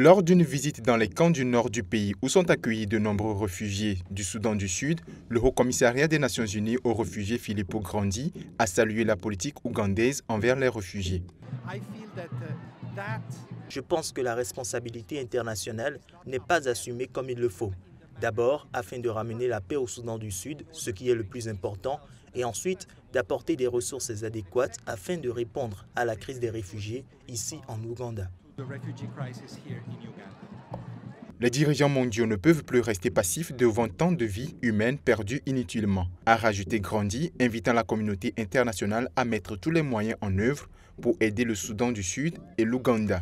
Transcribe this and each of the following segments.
Lors d'une visite dans les camps du nord du pays où sont accueillis de nombreux réfugiés du Soudan du Sud, le Haut-Commissariat des Nations Unies aux réfugiés Filippo Grandi a salué la politique ougandaise envers les réfugiés. Je pense que la responsabilité internationale n'est pas assumée comme il le faut. D'abord, afin de ramener la paix au Soudan du Sud, ce qui est le plus important, et ensuite d'apporter des ressources adéquates afin de répondre à la crise des réfugiés ici en Ouganda. Les dirigeants mondiaux ne peuvent plus rester passifs devant tant de vies humaines perdues inutilement, a rajouté Grandi, invitant la communauté internationale à mettre tous les moyens en œuvre pour aider le Soudan du Sud et l'Ouganda.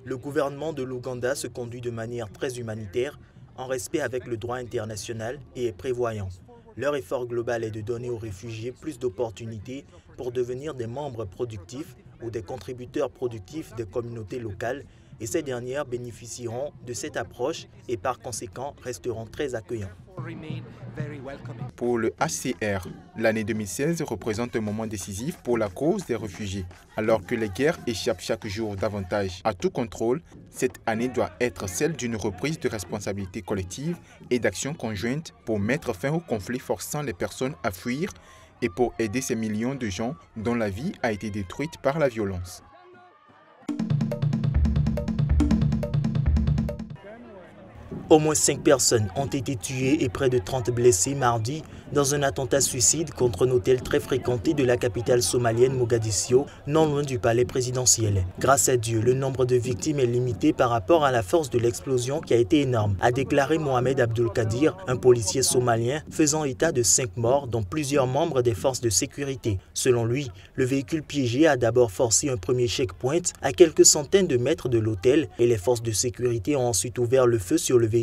Le gouvernement de l'Ouganda se conduit de manière très humanitaire, en respect avec le droit international et est prévoyant. Leur effort global est de donner aux réfugiés plus d'opportunités pour devenir des membres productifs ou des contributeurs productifs des communautés locales, et ces dernières bénéficieront de cette approche et par conséquent resteront très accueillants. Pour le HCR, l'année 2016 représente un moment décisif pour la cause des réfugiés. Alors que les guerres échappent chaque jour davantage à tout contrôle, cette année doit être celle d'une reprise de responsabilité collective et d'action conjointe pour mettre fin au conflit forçant les personnes à fuir et pour aider ces millions de gens dont la vie a été détruite par la violence. Au moins 5 personnes ont été tuées et près de 30 blessées mardi dans un attentat suicide contre un hôtel très fréquenté de la capitale somalienne Mogadiscio, non loin du palais présidentiel. Grâce à Dieu, le nombre de victimes est limité par rapport à la force de l'explosion qui a été énorme, a déclaré Mohamed Abdulkadir, un policier somalien faisant état de 5 morts, dont plusieurs membres des forces de sécurité. Selon lui, le véhicule piégé a d'abord forcé un premier checkpoint à quelques centaines de mètres de l'hôtel et les forces de sécurité ont ensuite ouvert le feu sur le véhicule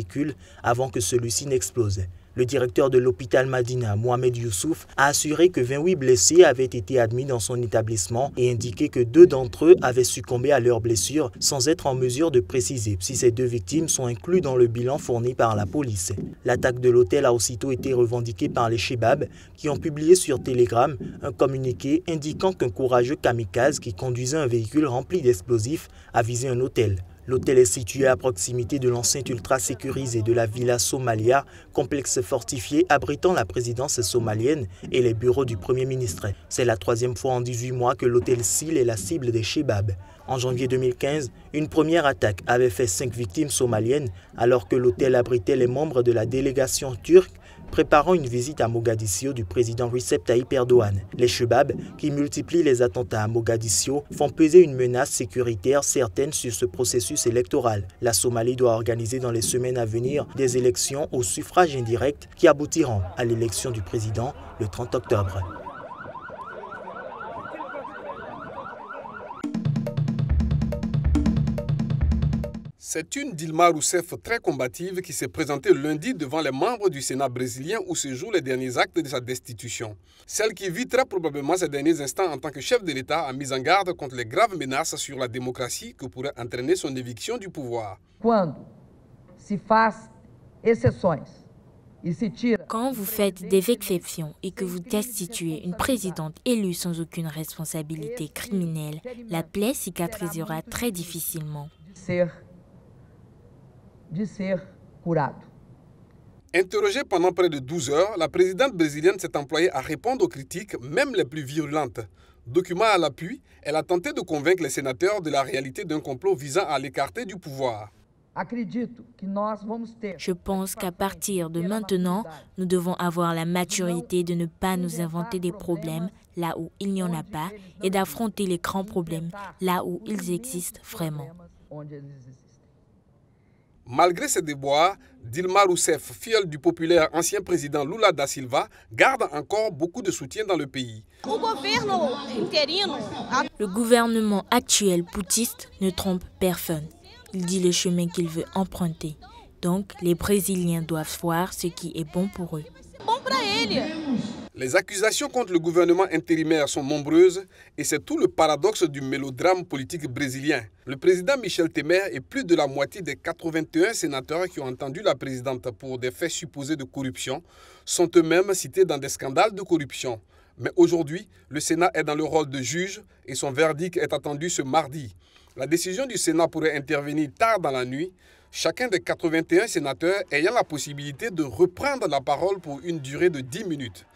avant que celui-ci n'explose. Le directeur de l'hôpital Madina, Mohamed Youssouf, a assuré que 28 blessés avaient été admis dans son établissement et indiqué que 2 d'entre eux avaient succombé à leurs blessures sans être en mesure de préciser si ces 2 victimes sont inclus dans le bilan fourni par la police. L'attaque de l'hôtel a aussitôt été revendiquée par les Chebabs qui ont publié sur Telegram un communiqué indiquant qu'un courageux kamikaze qui conduisait un véhicule rempli d'explosifs a visé un hôtel. L'hôtel est situé à proximité de l'enceinte ultra sécurisée de la Villa Somalia, complexe fortifié abritant la présidence somalienne et les bureaux du Premier ministre. C'est la 3e fois en 18 mois que l'hôtel Sil est la cible des Chebabs. En janvier 2015, une première attaque avait fait 5 victimes somaliennes alors que l'hôtel abritait les membres de la délégation turque préparant une visite à Mogadiscio du président Recep Tayyip Erdogan. Les Chebabs, qui multiplient les attentats à Mogadiscio, font peser une menace sécuritaire certaine sur ce processus électoral. La Somalie doit organiser dans les semaines à venir des élections au suffrage indirect qui aboutiront à l'élection du président le 30 octobre. C'est une Dilma Rousseff très combative qui s'est présentée lundi devant les membres du Sénat brésilien où se jouent les derniers actes de sa destitution. Celle qui vit très probablement ces derniers instants en tant que chef de l'État a mis en garde contre les graves menaces sur la démocratie que pourrait entraîner son éviction du pouvoir. Quand vous faites des exceptions et que vous destituez une présidente élue sans aucune responsabilité criminelle, la plaie cicatrisera très difficilement. Interrogée pendant près de 12 heures, la présidente brésilienne s'est employée à répondre aux critiques, même les plus virulentes. Document à l'appui, elle a tenté de convaincre les sénateurs de la réalité d'un complot visant à l'écarter du pouvoir. Je pense qu'à partir de maintenant, nous devons avoir la maturité de ne pas nous inventer des problèmes là où il n'y en a pas et d'affronter les grands problèmes là où ils existent vraiment. Malgré ses déboires, Dilma Rousseff, filleule du populaire ancien président Lula da Silva, garde encore beaucoup de soutien dans le pays. Le gouvernement actuel poutiste ne trompe personne. Il dit le chemin qu'il veut emprunter. Donc, les Brésiliens doivent voir ce qui est bon pour eux. Les accusations contre le gouvernement intérimaire sont nombreuses et c'est tout le paradoxe du mélodrame politique brésilien. Le président Michel Temer et plus de la moitié des 81 sénateurs qui ont entendu la présidente pour des faits supposés de corruption sont eux-mêmes cités dans des scandales de corruption. Mais aujourd'hui, le Sénat est dans le rôle de juge et son verdict est attendu ce mardi. La décision du Sénat pourrait intervenir tard dans la nuit, chacun des 81 sénateurs ayant la possibilité de reprendre la parole pour une durée de 10 minutes.